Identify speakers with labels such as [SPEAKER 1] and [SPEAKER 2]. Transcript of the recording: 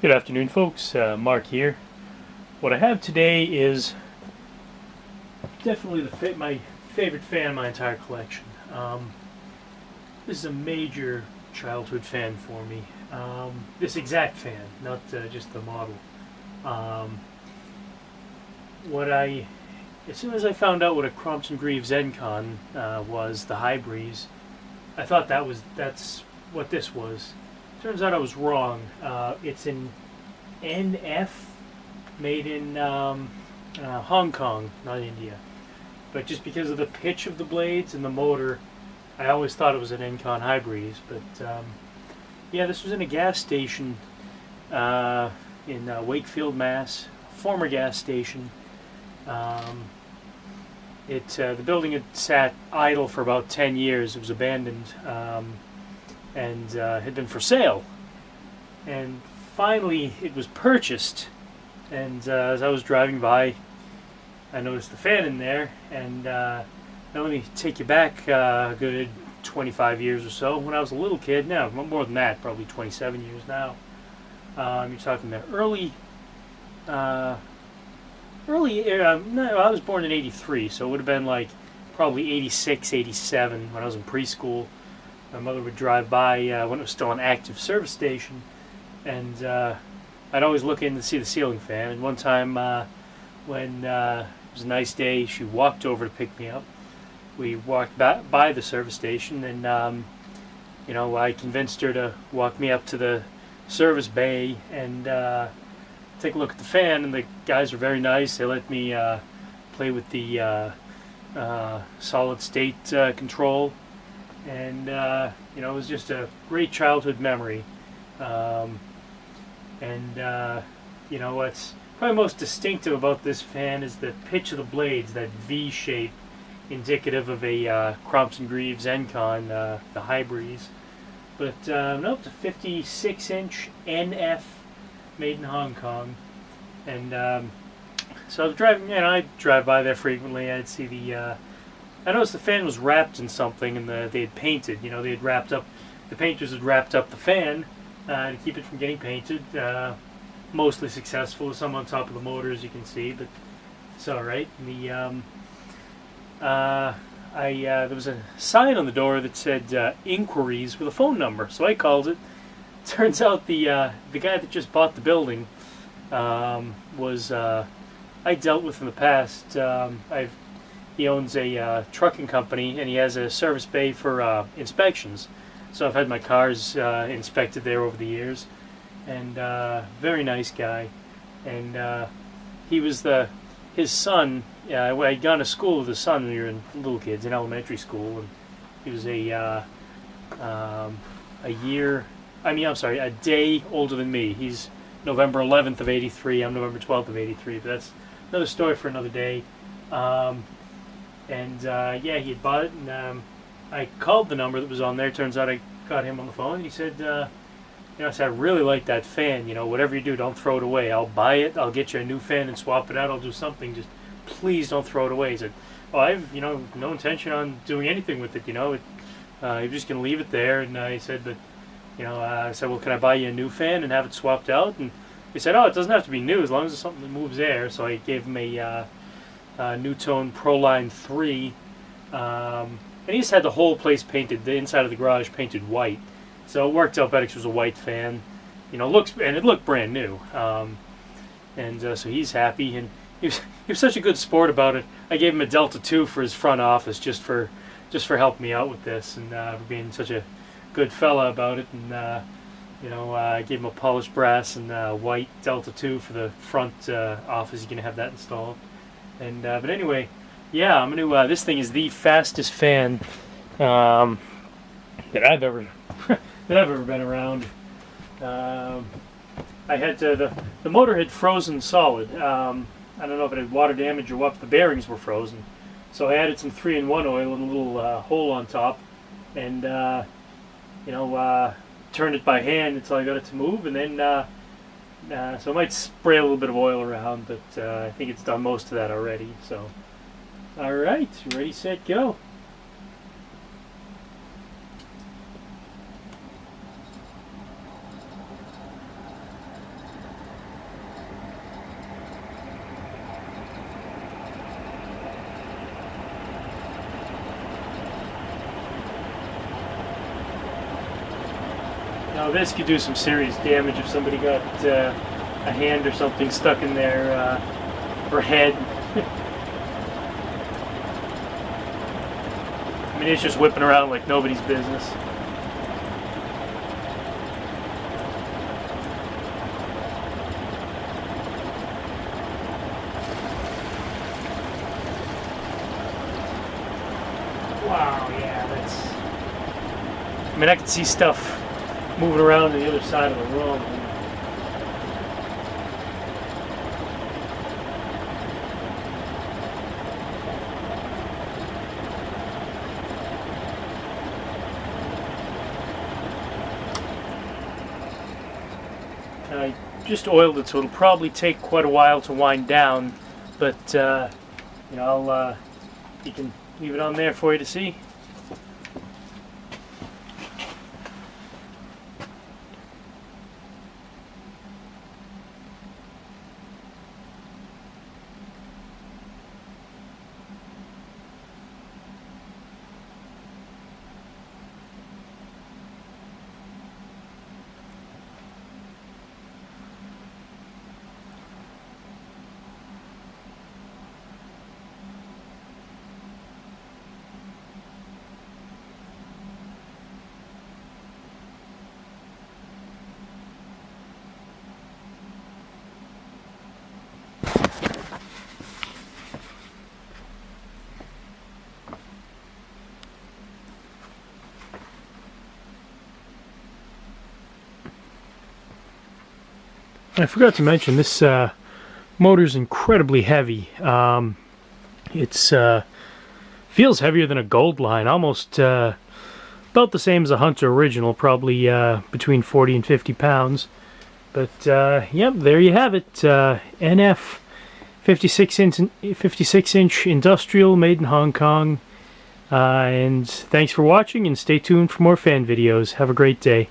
[SPEAKER 1] Good afternoon, folks. Mark here. What I have today is definitely my favorite fan in my entire collection. This is a major childhood fan for me. This exact fan, not just the model. Um, as soon as I found out what a Crompton Greaves Encon was, the High Breeze, I thought that's what this was. Turns out I was wrong. It's an NF made in Hong Kong, not India. But just because of the pitch of the blades and the motor, I always thought it was an Encon High Breeze. But yeah, this was in a gas station in Wakefield, Mass. Former gas station. The building had sat idle for about 10 years. It was abandoned and had been for sale. And finally, it was purchased. And as I was driving by, I noticed the fan in there. And now let me take you back a good 25 years or so. When I was a little kid, now more than that, probably 27 years now. You're talking the no, I was born in 83, so it would have been like probably 86, 87 when I was in preschool. My mother would drive by when it was still an active service station, and I'd always look in to see the ceiling fan. And one time when it was a nice day, she walked over to pick me up. We walked by the service station, and I convinced her to walk me up to the service bay and take a look at the fan. And the guys were very nice. They let me play with the solid state control, and it was just a great childhood memory. What's probably most distinctive about this fan is the pitch of the blades, that V shape, indicative of a Crompton Greaves Encon, the High Breeze. But no, it's a 56-inch NF made in Hong Kong. And so I was driving, I'd drive by there frequently. I'd see I noticed the fan was wrapped in something, and they had painted. They had wrapped up, the painters had wrapped up the fan to keep it from getting painted. Mostly successful, with some on top of the motor, as you can see, but it's all right. And there was a sign on the door that said inquiries with a phone number, so I called it. Turns out the guy that just bought the building was I dealt with in the past. He owns a trucking company, and he has a service bay for inspections. So I've had my cars inspected there over the years, and very nice guy. And he was his son. I'd gone to school with his son when we were in little kids in elementary school, and he was a day older than me. He's November 11th of 83. I'm November 12th of 83. But that's another story for another day. He had bought it, and I called the number that was on there. Turns out I got him on the phone, and he said, I said, I really like that fan. Whatever you do, don't throw it away. I'll buy it. I'll get you a new fan and swap it out. I'll do something. Just please don't throw it away. He said, well, I've, no intention on doing anything with it. You're just going to leave it there. And he said, but, I said, well, can I buy you a new fan and have it swapped out? And he said, oh, it doesn't have to be new as long as it's something that moves air. So I gave him a Newtone Proline 3. And he just had the whole place painted, the inside of the garage painted white. So it worked out better because it was a white fan. It looked brand new. So he's happy, and he was such a good sport about it. I gave him a Delta 2 for his front office just for helping me out with this, and for being such a good fella about it. And I gave him a polished brass and white Delta 2 for the front office. You can have that installed. And but anyway, yeah, I'm gonna. This thing is the fastest fan that I've ever been around. I had the motor had frozen solid. I don't know if it had water damage or what. The bearings were frozen, so I added some 3-in-1 oil in a little hole on top, and turned it by hand until I got it to move, and then so I might spray a little bit of oil around, but I think it's done most of that already. So, all right, ready, set, go. Now this could do some serious damage if somebody got a hand or something stuck in their or head. I mean, it's just whipping around like nobody's business. Wow, yeah, that's... I mean, I can see stuff moving around on the other side of the room. I just oiled it, so it'll probably take quite a while to wind down, but you know, you can leave it on there for you to see. I forgot to mention this motor's incredibly heavy. It's feels heavier than a Goldline, almost about the same as a Hunter original, probably between 40 and 50 pounds. But yep, there you have it. NF 56-inch industrial, made in Hong Kong. And thanks for watching, and stay tuned for more fan videos. Have a great day.